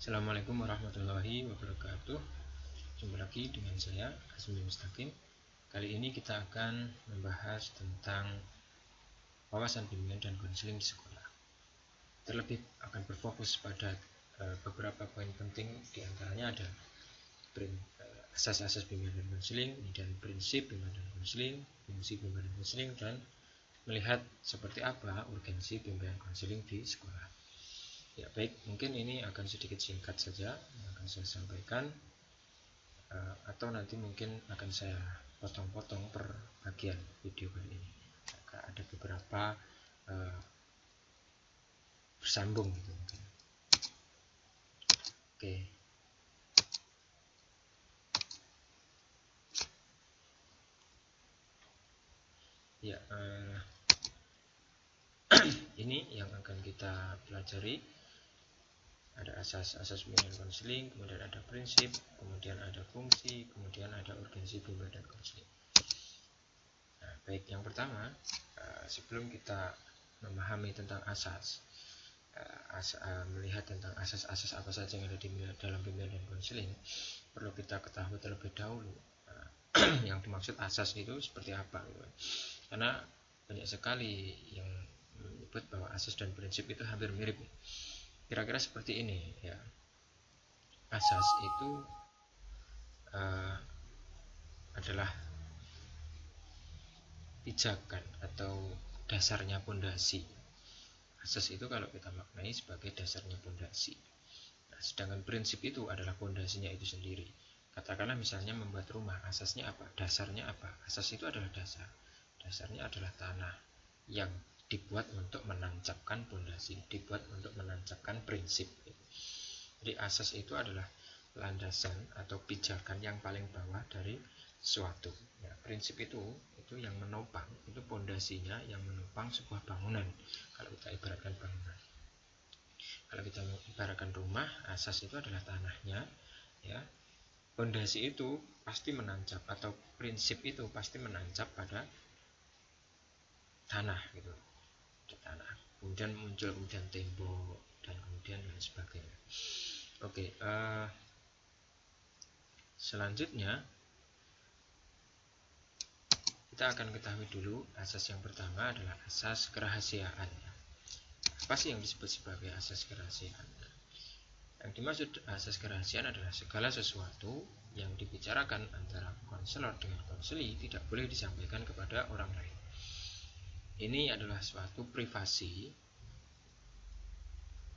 Assalamualaikum warahmatullahi wabarakatuh. Jumpa lagi dengan saya Azmi Mustaqim. Kali ini kita akan membahas tentang wawasan bimbingan dan konseling di sekolah. Terlebih akan berfokus pada beberapa poin penting, diantaranya ada asas-asas bimbingan dan konseling, dan prinsip bimbingan dan konseling, fungsi bimbingan dan konseling, dan melihat seperti apa urgensi bimbingan konseling di sekolah. Ya baik, mungkin ini akan sedikit singkat saja yang akan saya sampaikan, atau nanti mungkin akan saya potong-potong per bagian video kali ini. Ada beberapa bersambung gitu mungkin. Oke. Ya, ini yang akan kita pelajari. Ada asas-asas bimbingan konseling, kemudian ada prinsip, kemudian ada fungsi, kemudian ada urgensi bimbingan dan konseling. Nah, baik, yang pertama, sebelum kita memahami tentang asas, melihat tentang asas-asas apa saja yang ada di dalam bimbingan dan konseling, perlu kita ketahui terlebih dahulu yang dimaksud asas itu seperti apa gitu. Karena banyak sekali yang menyebut bahwa asas dan prinsip itu hampir mirip. Kira-kira seperti ini ya. Asas itu adalah pijakan atau dasarnya pondasi. Asas itu kalau kita maknai sebagai dasarnya pondasi. Nah, sedangkan prinsip itu adalah pondasinya itu sendiri. Katakanlah misalnya membuat rumah, asasnya apa? Dasarnya apa? Asas itu adalah dasar. Dasarnya adalah tanah yang dibuat untuk menancapkan pondasi, dibuat untuk menancapkan prinsip. Jadi asas itu adalah landasan atau pijakan yang paling bawah dari suatu. Ya, prinsip itu yang menopang, itu pondasinya yang menopang sebuah bangunan. Kalau kita ibaratkan bangunan, kalau kita ibaratkan rumah, asas itu adalah tanahnya, ya. Pondasi itu pasti menancap, atau prinsip itu pasti menancap pada tanah gitu, di tanah. Kemudian muncul kemudian tembok dan kemudian lain sebagainya. Oke, selanjutnya kita akan ketahui dulu asas yang pertama adalah asas kerahasiaan. Apa sih yang disebut sebagai asas kerahasiaan? Yang dimaksud asas kerahasiaan adalah segala sesuatu yang dibicarakan antara konselor dengan konseli tidak boleh disampaikan kepada orang lain. Ini adalah suatu privasi,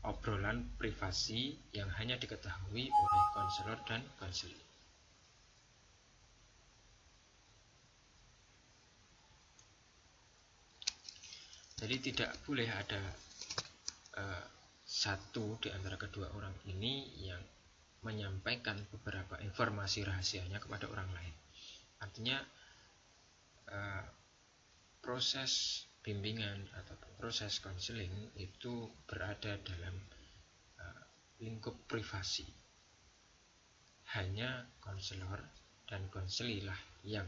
obrolan privasi yang hanya diketahui oleh konselor dan konseli. Jadi tidak boleh ada satu di antara kedua orang ini yang menyampaikan beberapa informasi rahasianya kepada orang lain. Artinya proses bimbingan atau proses konseling itu berada dalam lingkup privasi. Hanya konselor dan konseli lah yang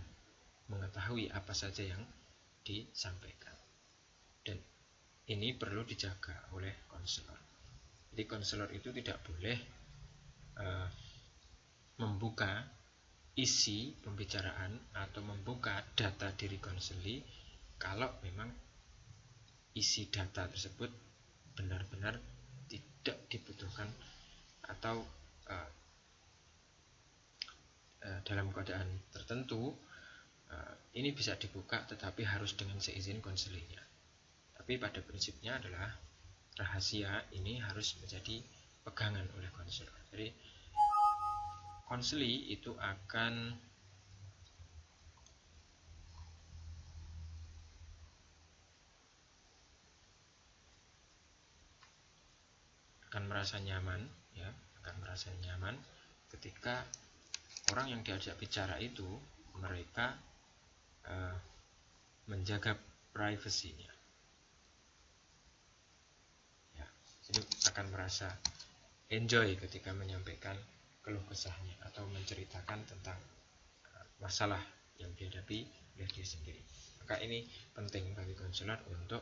mengetahui apa saja yang disampaikan. Dan ini perlu dijaga oleh konselor. Jadi konselor itu tidak boleh membuka isi pembicaraan atau membuka data diri konseli kalau memang isi data tersebut benar-benar tidak dibutuhkan atau dalam keadaan tertentu ini bisa dibuka, tetapi harus dengan seizin konselinya. Tapi pada prinsipnya adalah rahasia ini harus menjadi pegangan oleh konselor. Jadi konseli itu akan merasa nyaman, ya, akan merasa nyaman ketika orang yang diajak bicara itu mereka menjaga privasinya. Ya, jadi akan merasa enjoy ketika menyampaikan keluh kesahnya atau menceritakan tentang masalah yang dihadapi oleh dia sendiri. Maka ini penting bagi konselor untuk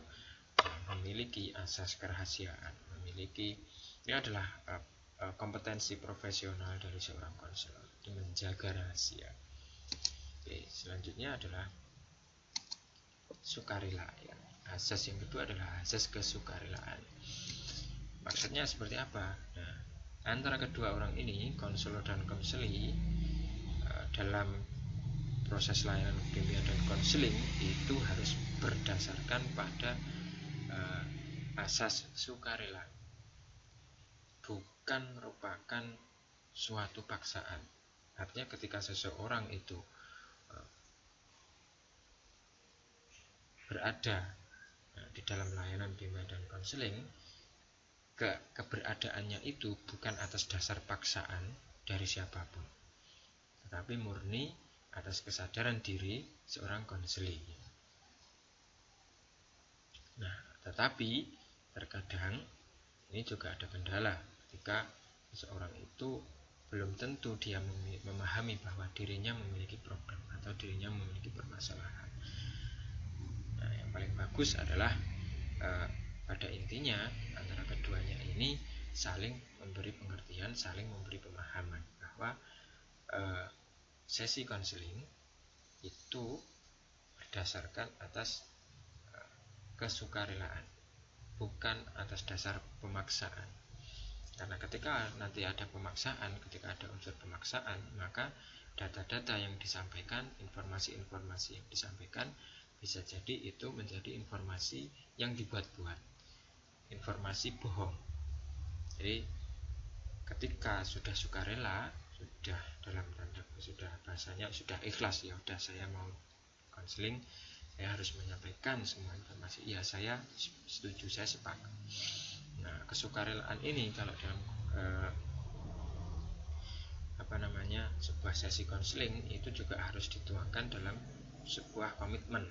memiliki asas kerahasiaan, ini adalah kompetensi profesional dari seorang konselor itu menjaga rahasia. Oke, selanjutnya adalah sukarela ya. Asas yang kedua adalah asas kesukarelaan. Maksudnya seperti apa? Nah, antara kedua orang ini, konselor dan konseli, dalam proses layanan bimbingan dan konseling itu harus berdasarkan pada asas sukarela, bukan merupakan suatu paksaan. Artinya ketika seseorang itu berada di dalam layanan bimbingan dan konseling, keberadaannya itu bukan atas dasar paksaan dari siapapun, tetapi murni atas kesadaran diri seorang konseli. Nah, tetapi terkadang ini juga ada kendala ketika seseorang itu belum tentu dia memahami bahwa dirinya memiliki problem atau dirinya memiliki permasalahan. Nah, yang paling bagus adalah pada intinya antara keduanya ini saling memberi pengertian, saling memberi pemahaman bahwa sesi konseling itu berdasarkan atas kesukarelaan, bukan atas dasar pemaksaan. Karena ketika nanti ada pemaksaan, ketika ada unsur pemaksaan, maka data-data yang disampaikan, informasi-informasi yang disampaikan bisa jadi itu menjadi informasi yang dibuat-buat, informasi bohong. Jadi ketika sudah sukarela, sudah dalam tanda sudah bahasanya sudah ikhlas, ya udah saya mau konseling, saya harus menyampaikan semua informasi. Ya, saya setuju, saya sepakat. Nah, kesukarelaan ini kalau dalam sebuah sesi konseling itu juga harus dituangkan dalam sebuah komitmen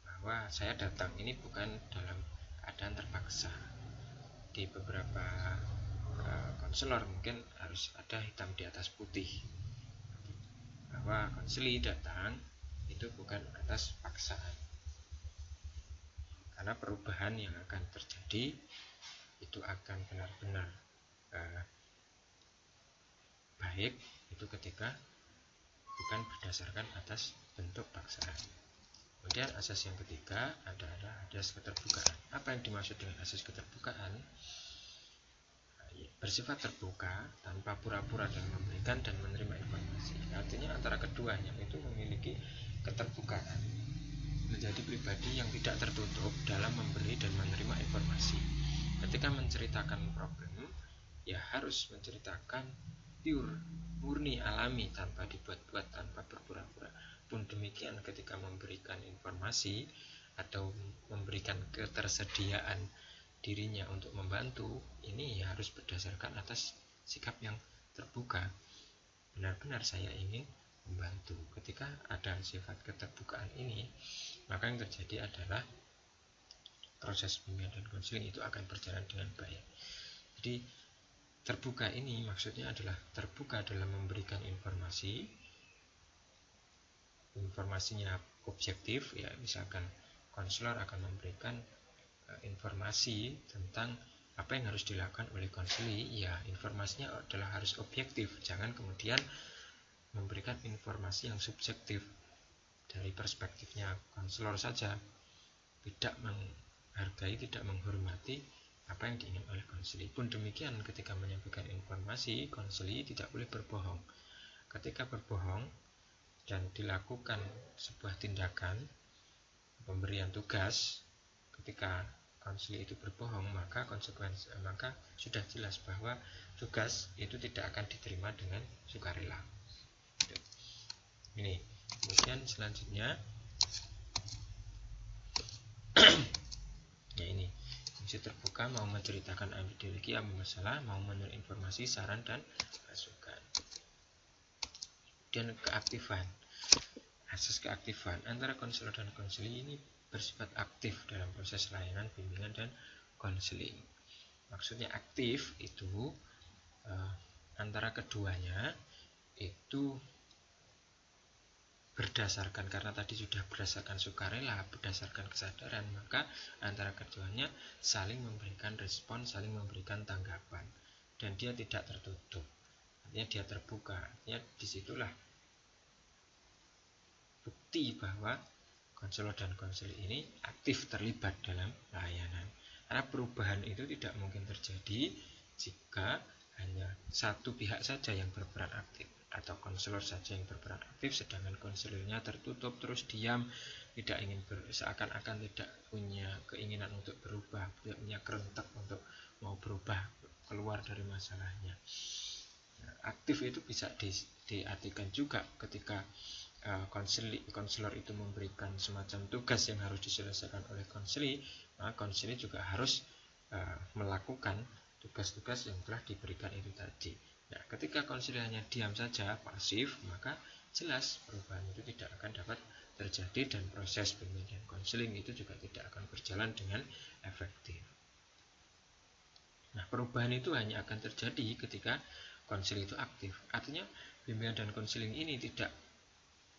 bahwa saya datang ini bukan dalam keadaan terpaksa. Di beberapa konselor mungkin harus ada hitam di atas putih bahwa konseli datang itu bukan atas paksaan, karena perubahan yang akan terjadi itu akan benar-benar baik itu ketika bukan berdasarkan atas bentuk paksaan. Kemudian asas yang ketiga adalah asas keterbukaan. Apa yang dimaksud dengan asas keterbukaan? Bersifat terbuka tanpa pura-pura dalam memberikan dan menerima informasi. Artinya antara keduanya itu memiliki keterbukaan, menjadi pribadi yang tidak tertutup dalam memberi dan menerima informasi. Ketika menceritakan problem, ya harus menceritakan pure, murni, alami, tanpa dibuat-buat, tanpa berpura-pura. Pun demikian ketika memberikan informasi atau memberikan ketersediaan dirinya untuk membantu, ini ya harus berdasarkan atas sikap yang terbuka. Benar-benar saya ingin membantu. Ketika ada sifat keterbukaan ini, maka yang terjadi adalah proses bimbingan dan konseling itu akan berjalan dengan baik. Jadi terbuka ini maksudnya adalah terbuka dalam memberikan informasi, informasinya objektif, ya misalkan konselor akan memberikan informasi tentang apa yang harus dilakukan oleh konseli, ya informasinya adalah harus objektif, jangan kemudian memberikan informasi yang subjektif dari perspektifnya konselor saja, tidak menghargai, tidak menghormati apa yang diingin oleh konseli. Pun demikian ketika menyampaikan informasi, konseli tidak boleh berbohong. Ketika berbohong dan dilakukan sebuah tindakan pemberian tugas, ketika konseli itu berbohong, maka konsekuensi, maka sudah jelas bahwa tugas itu tidak akan diterima dengan sukarela. Ini. Kemudian selanjutnya ya ini, fungsi terbuka mau menceritakan ideologi apa masalah, mau menerima informasi, saran dan masukan. Dan keaktifan, asas keaktifan antara konselor dan konseli ini bersifat aktif dalam proses layanan bimbingan dan konseling. Maksudnya aktif itu antara keduanya itu berdasarkan, karena tadi sudah berdasarkan sukarela, berdasarkan kesadaran, maka antara keduanya saling memberikan respon, saling memberikan tanggapan. dan dia tidak tertutup. Artinya dia terbuka. Artinya disitulah bukti bahwa konselor dan konseling ini aktif terlibat dalam layanan. Karena perubahan itu tidak mungkin terjadi jika hanya satu pihak saja yang berperan aktif, atau konselor saja yang berperan aktif, sedangkan konselornya tertutup, terus diam, tidak ingin seakan-akan tidak punya keinginan untuk berubah, tidak punya kerentek untuk mau berubah, keluar dari masalahnya. Nah, aktif itu bisa diartikan juga ketika konselor itu memberikan semacam tugas yang harus diselesaikan oleh konseli, maka konseli juga harus melakukan tugas-tugas yang telah diberikan itu tadi. Nah, ketika konseli hanya diam saja, pasif, maka jelas perubahan itu tidak akan dapat terjadi dan proses bimbingan dan konseling itu juga tidak akan berjalan dengan efektif. Nah, perubahan itu hanya akan terjadi ketika konseling itu aktif. Artinya bimbingan dan konseling ini tidak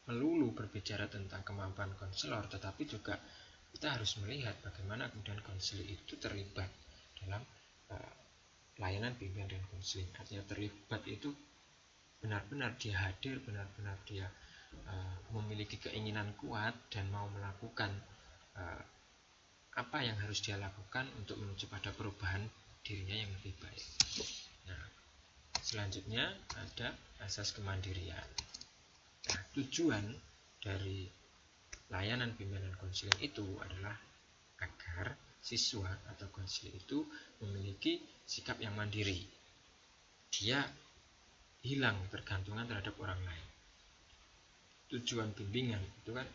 melulu berbicara tentang kemampuan konselor, tetapi juga kita harus melihat bagaimana kemudian konseling itu terlibat dalam layanan bimbingan dan konseling. Artinya terlibat itu benar-benar dia hadir, benar-benar dia memiliki keinginan kuat dan mau melakukan apa yang harus dia lakukan untuk menuju pada perubahan dirinya yang lebih baik. Nah, selanjutnya ada asas kemandirian. Nah, tujuan dari layanan bimbingan konseling itu adalah agar siswa atau konselor itu memiliki sikap yang mandiri. Dia hilang tergantungan terhadap orang lain. Tujuan bimbingan itu kan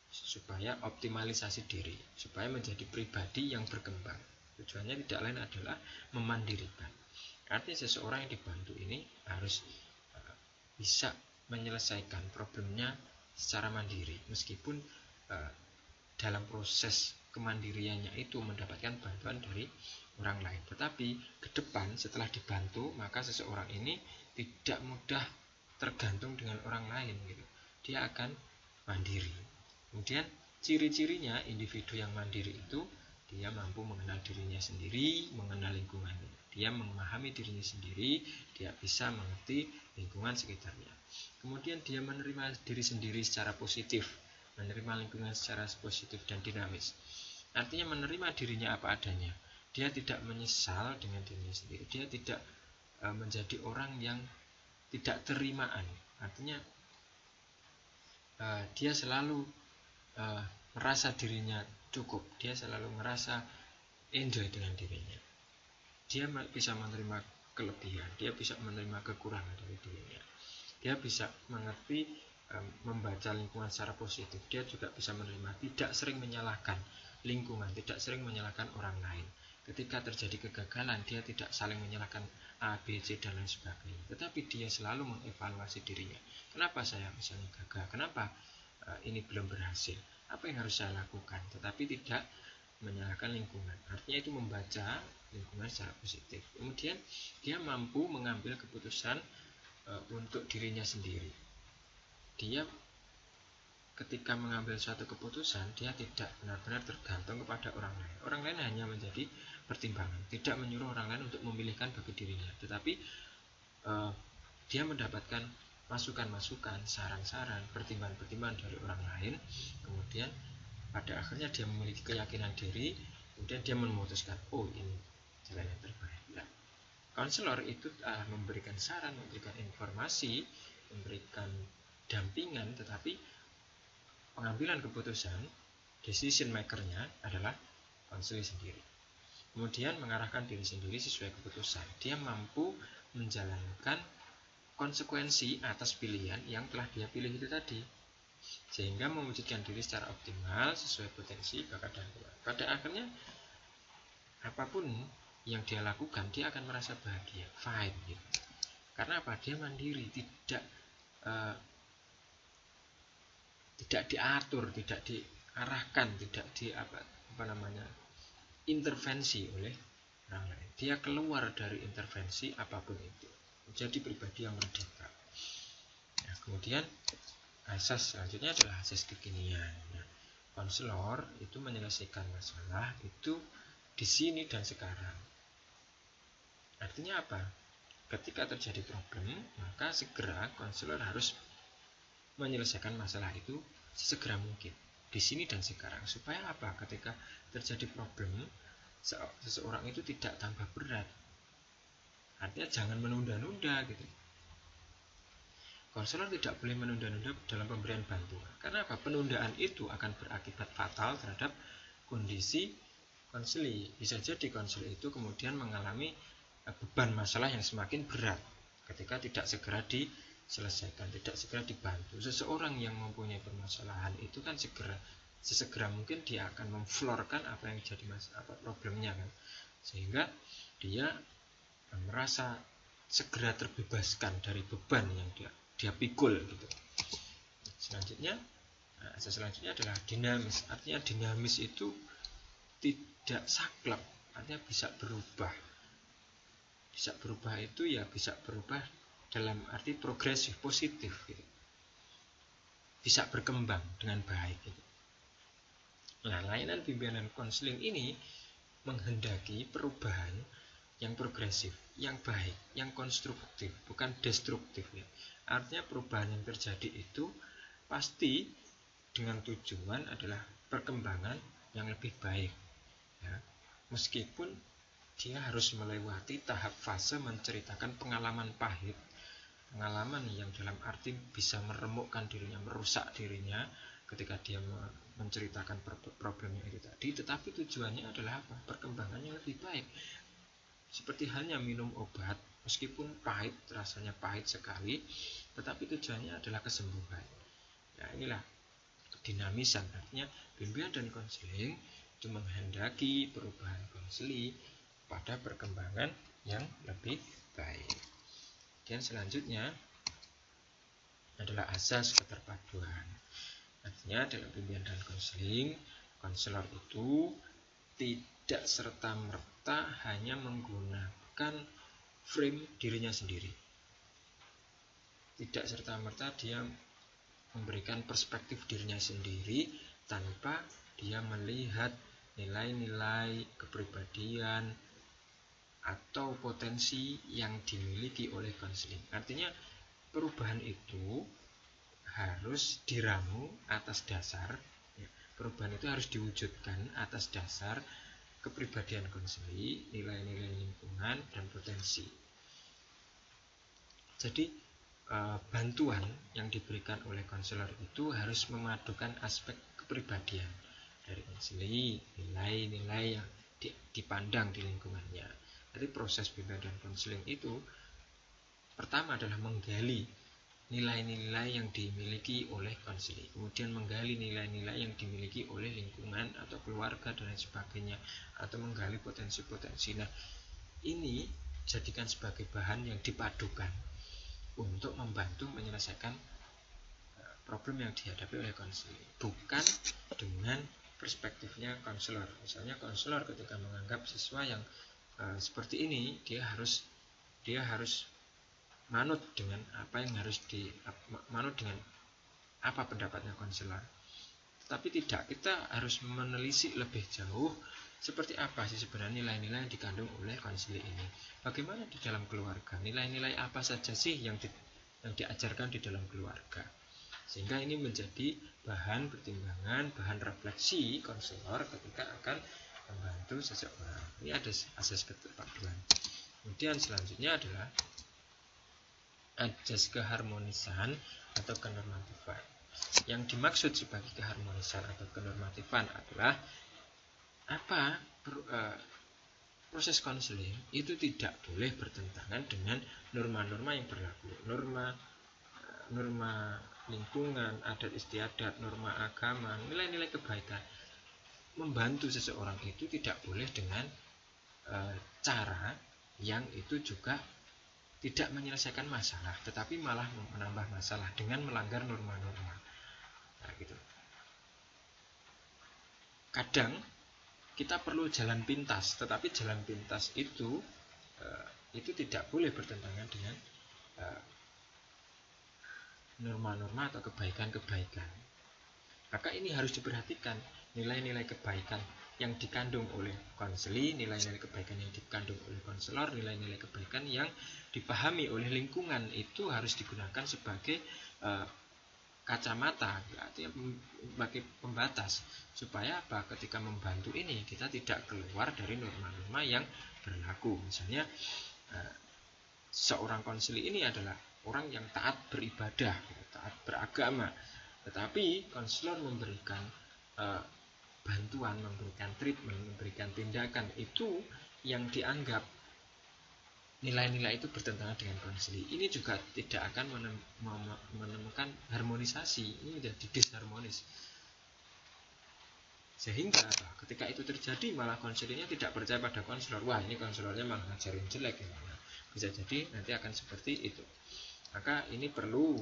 supaya optimalisasi diri, supaya menjadi pribadi yang berkembang. Tujuannya tidak lain adalah memandirikan. Artinya seseorang yang dibantu ini harus bisa menyelesaikan problemnya secara mandiri, meskipun dalam proses kemandiriannya itu mendapatkan bantuan dari orang lain. Tetapi ke depan setelah dibantu, maka seseorang ini tidak mudah tergantung dengan orang lain gitu. Dia akan mandiri. Kemudian ciri-cirinya individu yang mandiri itu dia mampu mengenal dirinya sendiri, mengenal lingkungannya. Dia memahami dirinya sendiri, dia bisa mengerti lingkungan sekitarnya. Kemudian dia menerima diri sendiri secara positif, menerima lingkungan secara positif dan dinamis. Artinya menerima dirinya apa adanya. Dia tidak menyesal dengan dirinya sendiri. Dia tidak menjadi orang yang tidak terimaan. Artinya dia selalu merasa dirinya cukup. Dia selalu merasa enjoy dengan dirinya. Dia bisa menerima kelebihan. Dia bisa menerima kekurangan dari dirinya. Dia bisa mengerti, membaca lingkungan secara positif. Dia juga bisa menerima, tidak sering menyalahkan lingkungan, tidak sering menyalahkan orang lain. Ketika terjadi kegagalan, dia tidak saling menyalahkan A, B, C, dan lain sebagainya. Tetapi dia selalu mengevaluasi dirinya. Kenapa saya misalnya gagal? Kenapa ini belum berhasil? Apa yang harus saya lakukan? Tetapi tidak menyalahkan lingkungan. Artinya itu membaca lingkungan secara positif. Kemudian dia mampu mengambil keputusan untuk dirinya sendiri. Dia ketika mengambil suatu keputusan, dia tidak benar-benar tergantung kepada orang lain. Orang lain hanya menjadi pertimbangan, tidak menyuruh orang lain untuk memilihkan bagi dirinya. Tetapi dia mendapatkan masukan-masukan, saran-saran, pertimbangan-pertimbangan dari orang lain. Kemudian pada akhirnya dia memiliki keyakinan diri. Kemudian dia memutuskan, oh ini jalan yang terbaik. Nah, konselor itu memberikan saran, memberikan informasi, memberikan dampingan, tetapi pengambilan keputusan, decision makernya adalah konselor sendiri. Kemudian mengarahkan diri sendiri sesuai keputusan. Dia mampu menjalankan konsekuensi atas pilihan yang telah dia pilih itu tadi, sehingga mewujudkan diri secara optimal sesuai potensi, bakat, dan kuat. Pada akhirnya apapun yang dia lakukan, dia akan merasa bahagia, fine gitu. Karena apa? Dia mandiri, tidak diatur, tidak diarahkan, tidak intervensi oleh orang lain. Dia keluar dari intervensi apapun itu, menjadi pribadi yang merdeka. Nah, kemudian asas selanjutnya adalah asas kekinian. Nah, konselor itu menyelesaikan masalah itu di sini dan sekarang. Artinya apa? ketika terjadi problem, maka segera konselor harus menyelesaikan masalah itu sesegera mungkin, di sini dan sekarang. Supaya apa? Ketika terjadi problem, seseorang itu tidak tambah berat. Artinya jangan menunda-nunda gitu. Konselor tidak boleh menunda-nunda dalam pemberian bantuan. Karena apa? Penundaan itu akan berakibat fatal terhadap kondisi konseli. Bisa jadi konseli itu kemudian mengalami beban masalah yang semakin berat ketika tidak segera diselesaikan, tidak segera dibantu. Seseorang yang mempunyai permasalahan itu kan sesegera mungkin dia akan memflorkan apa yang jadi problemnya kan, sehingga dia merasa segera terbebaskan dari beban yang dia pikul gitu. Asas selanjutnya adalah dinamis. Artinya dinamis itu tidak saklek, artinya bisa berubah. Bisa berubah itu ya bisa berubah dalam arti progresif, positif gitu. Bisa berkembang dengan baik gitu. Nah, layanan bimbingan konseling ini menghendaki perubahan yang progresif, yang baik, yang konstruktif, bukan destruktif ya. Artinya perubahan yang terjadi itu pasti dengan tujuan adalah perkembangan yang lebih baik ya. Meskipun dia harus melewati tahap fase menceritakan pengalaman pahit, pengalaman yang dalam arti bisa meremukkan dirinya, merusak dirinya ketika dia menceritakan problemnya itu tadi. Tetapi tujuannya adalah apa? Perkembangan yang lebih baik. Seperti halnya minum obat, meskipun pahit, rasanya pahit sekali, tetapi tujuannya adalah kesembuhan. Nah, inilah dinamisan. Artinya bimbingan dan konseling itu menghendaki perubahan konseli pada perkembangan yang lebih baik. Dan selanjutnya adalah asas keterpaduan. Artinya dalam bimbingan dan konseling, konselor itu tidak serta-merta hanya menggunakan frame dirinya sendiri. Tidak serta-merta dia memberikan perspektif dirinya sendiri tanpa dia melihat nilai-nilai kepribadian atau potensi yang dimiliki oleh konseling. Artinya perubahan itu harus diramu atas dasar perubahan itu harus diwujudkan atas dasar kepribadian konseli, nilai-nilai lingkungan, dan potensi. Jadi bantuan yang diberikan oleh konselor itu harus memadukan aspek kepribadian dari konseli, nilai-nilai yang dipandang di lingkungannya. Jadi proses bimbingan dan konseling itu pertama adalah menggali nilai-nilai yang dimiliki oleh konseli, kemudian menggali nilai-nilai yang dimiliki oleh lingkungan atau keluarga dan lain sebagainya, atau menggali potensi-potensi. Nah, ini jadikan sebagai bahan yang dipadukan untuk membantu menyelesaikan problem yang dihadapi oleh konseli, bukan dengan perspektifnya konselor. Misalnya konselor ketika menganggap siswa yang seperti ini, dia harus manut dengan apa yang harus manut dengan apa pendapatnya konselor. Tapi tidak, kita harus menelisik lebih jauh seperti apa sih sebenarnya nilai-nilai yang dikandung oleh konseli ini. Bagaimana di dalam keluarga, nilai-nilai apa saja sih yang diajarkan di dalam keluarga. Sehingga ini menjadi bahan pertimbangan, bahan refleksi konselor ketika akan membantu seseorang. Ini ada asas keterpaduan. Kemudian selanjutnya adalah asas keharmonisan atau kenormatifan. Yang dimaksud sebagai keharmonisan atau kenormatifan adalah proses konseling itu tidak boleh bertentangan dengan norma-norma yang berlaku, norma lingkungan, adat istiadat, norma agama, nilai-nilai kebaikan. Membantu seseorang itu tidak boleh dengan cara yang itu juga tidak menyelesaikan masalah, tetapi malah menambah masalah dengan melanggar norma-norma. Nah, gitu. Kadang kita perlu jalan pintas, tetapi jalan pintas itu tidak boleh bertentangan dengan norma-norma atau kebaikan-kebaikan. Maka ini harus diperhatikan, nilai-nilai kebaikan yang dikandung oleh konseli, nilai-nilai kebaikan yang dikandung oleh konselor, nilai-nilai kebaikan yang dipahami oleh lingkungan itu harus digunakan sebagai kacamata, artinya sebagai pembatas, supaya apa? Ketika membantu ini kita tidak keluar dari norma-norma yang berlaku. Misalnya seorang konseli ini adalah orang yang taat beribadah, taat beragama, tetapi konselor memberikan bantuan, memberikan treatment, memberikan tindakan itu yang dianggap nilai-nilai itu bertentangan dengan konseli, ini juga tidak akan menemukan harmonisasi, ini menjadi disharmonis. Sehingga ketika itu terjadi malah konselornya tidak percaya pada konselor, wah ini konselornya malah ngajarin jelek, bisa jadi nanti akan seperti itu. Maka ini perlu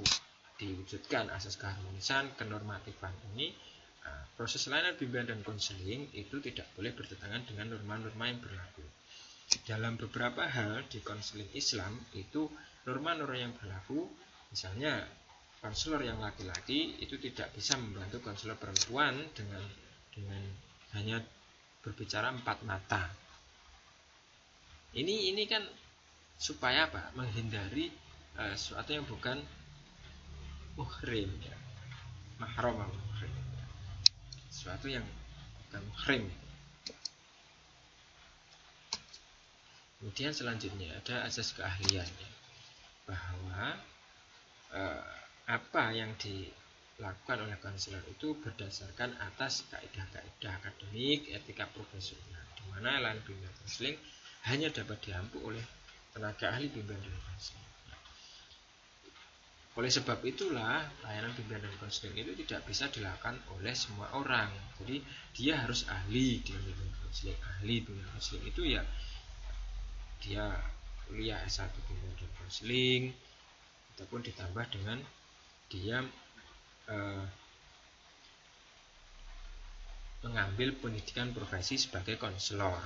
diwujudkan asas keharmonisan, kenormatifan ini. Proses layanan bimbingan dan konseling itu tidak boleh bertentangan dengan norma-norma yang berlaku. Dalam beberapa hal di konseling Islam itu norma-norma yang berlaku, misalnya konselor yang laki-laki itu tidak bisa membantu konselor perempuan dengan hanya berbicara 4 mata. Ini kan supaya apa? Menghindari sesuatu yang bukan muhrim, ya. Mahram, muhrim. Sesuatu yang bukan muhrim. Kemudian selanjutnya ada asas keahlian, ya. Bahwa apa yang dilakukan oleh konselor itu berdasarkan atas kaidah-kaidah akademik, etika profesional, di mana layanan bimbingan konseling hanya dapat diampu oleh tenaga ahli bimbingan dan konseling. Oleh sebab itulah layanan bimbingan dan konseling itu tidak bisa dilakukan oleh semua orang. Jadi dia harus ahli di bimbingan konseling. Ahli bimbingan konseling itu ya dia kuliah S1 bimbingan dan konseling, ataupun ditambah dengan dia mengambil pendidikan profesi sebagai konselor.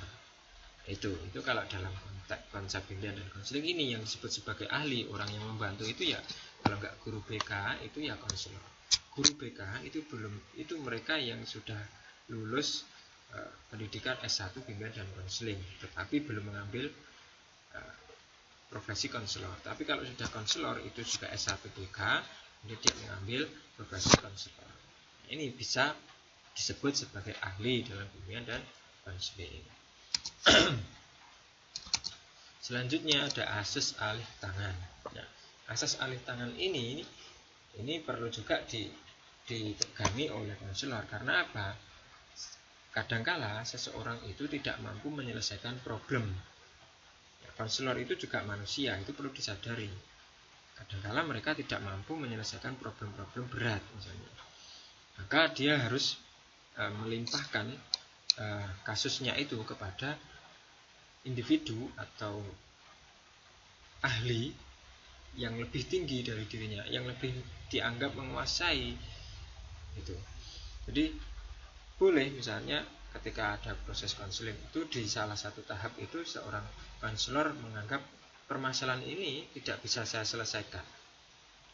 Itu kalau dalam konteks konsep bimbingan dan konseling ini yang disebut sebagai ahli, orang yang membantu itu ya kalau enggak guru BK itu ya konselor. Guru BK itu mereka yang sudah lulus pendidikan S1 bimbingan dan konseling, tetapi belum mengambil profesi konselor. Tapi kalau sudah konselor itu juga S1 BK, dia mengambil profesi konselor. Ini bisa disebut sebagai ahli dalam bimbingan dan konseling. Selanjutnya ada asas alih tangan. Nah, asas alih tangan ini perlu juga dipegangi oleh konselor. Karena apa? Kadangkala seseorang itu tidak mampu menyelesaikan problem. Konselor itu juga manusia, itu perlu disadari. Kadangkala mereka tidak mampu menyelesaikan problem-problem berat misalnya. Maka dia harus melimpahkan kasusnya itu kepada individu atau ahli yang lebih tinggi dari dirinya, yang lebih dianggap menguasai itu. Jadi boleh misalnya ketika ada proses konseling itu di salah satu tahap itu seorang konselor menganggap permasalahan ini tidak bisa saya selesaikan,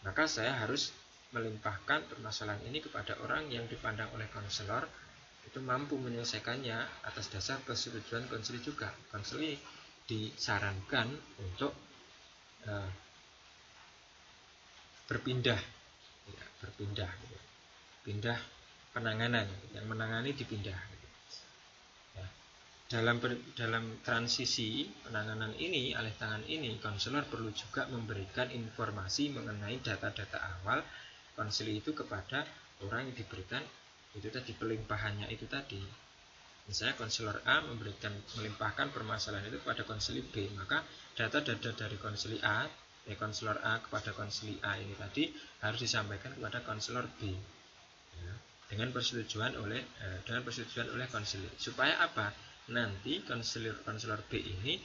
maka saya harus melimpahkan permasalahan ini kepada orang yang dipandang oleh konselor itu mampu menyelesaikannya atas dasar persetujuan konseli juga. Konseli disarankan untuk berpindah penanganan, yang menangani dipindah. Dalam transisi penanganan ini, alih tangan ini, konselor perlu juga memberikan informasi mengenai data-data awal konseli itu kepada orang yang diberikan itu tadi pelimpahannya itu tadi. Misalnya konselor A melimpahkan permasalahan itu kepada konseli B, maka data-data dari konseli A, konselor A kepada konseli A ini tadi harus disampaikan kepada konselor B, ya, dengan persetujuan oleh konseli. Supaya apa? Nanti konselor B ini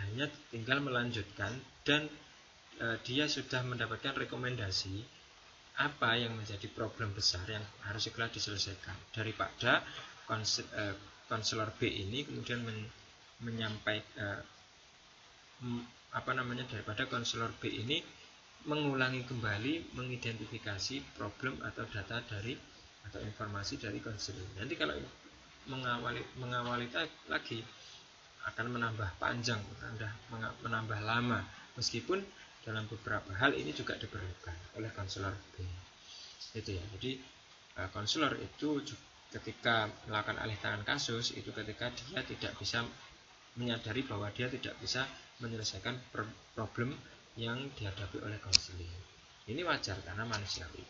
hanya tinggal melanjutkan dan dia sudah mendapatkan rekomendasi apa yang menjadi problem besar yang harus segera diselesaikan, daripada konselor B ini kemudian daripada konselor B ini mengulangi kembali mengidentifikasi problem atau data dari atau informasi dari konselor. Nanti kalau mengawali lagi akan menambah panjang, menambah lama, meskipun dalam beberapa hal ini juga diperlukan oleh konselor B. Itu ya. Jadi konselor itu ketika melakukan alih tangan kasus itu ketika dia tidak bisa menyadari bahwa dia tidak bisa menyelesaikan problem yang dihadapi oleh konseling. Ini wajar karena manusiawi.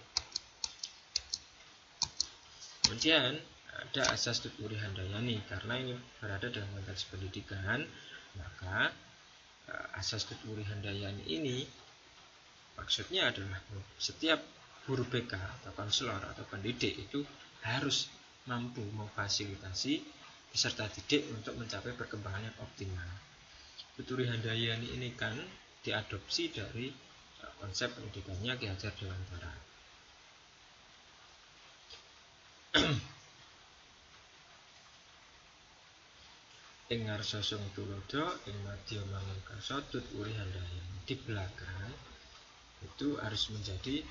Kemudian ada asas tuturi handayani, karena ini berada dalam konteks pendidikan, maka asas tuturi handayani ini maksudnya adalah setiap guru BK atau konselor atau pendidik itu harus mampu memfasilitasi peserta didik untuk mencapai perkembangan yang optimal. Tuturi handayani ini kan diadopsi dari konsep pendidikannya Ki Hajar Dewantara. Ing ngarsa sung tulodo, ing madya manungkasa tuturi handayani. Di belakang itu harus menjadi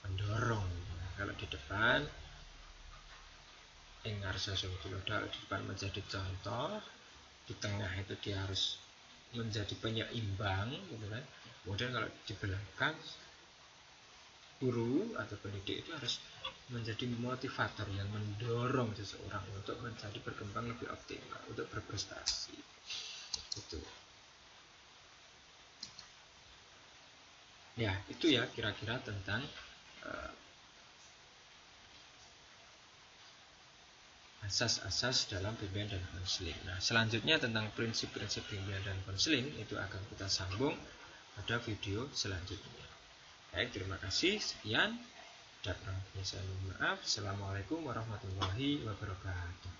pendorong. Kalau di depan ing ngarsa sung tulodo, di depan menjadi contoh, di tengah itu dia harus menjadi penyeimbang, gitu kan. Kemudian kalau di belakang guru atau pendidik itu harus menjadi motivator yang mendorong seseorang untuk menjadi berkembang lebih optimal, untuk berprestasi. Itu. Ya, itu ya kira-kira tentang asas-asas dalam bimbingan dan konseling. Nah, selanjutnya tentang prinsip-prinsip bimbingan dan konseling itu akan kita sambung pada video selanjutnya. Baik, terima kasih. Sekian. Saya mohon maaf. Assalamualaikum warahmatullahi wabarakatuh.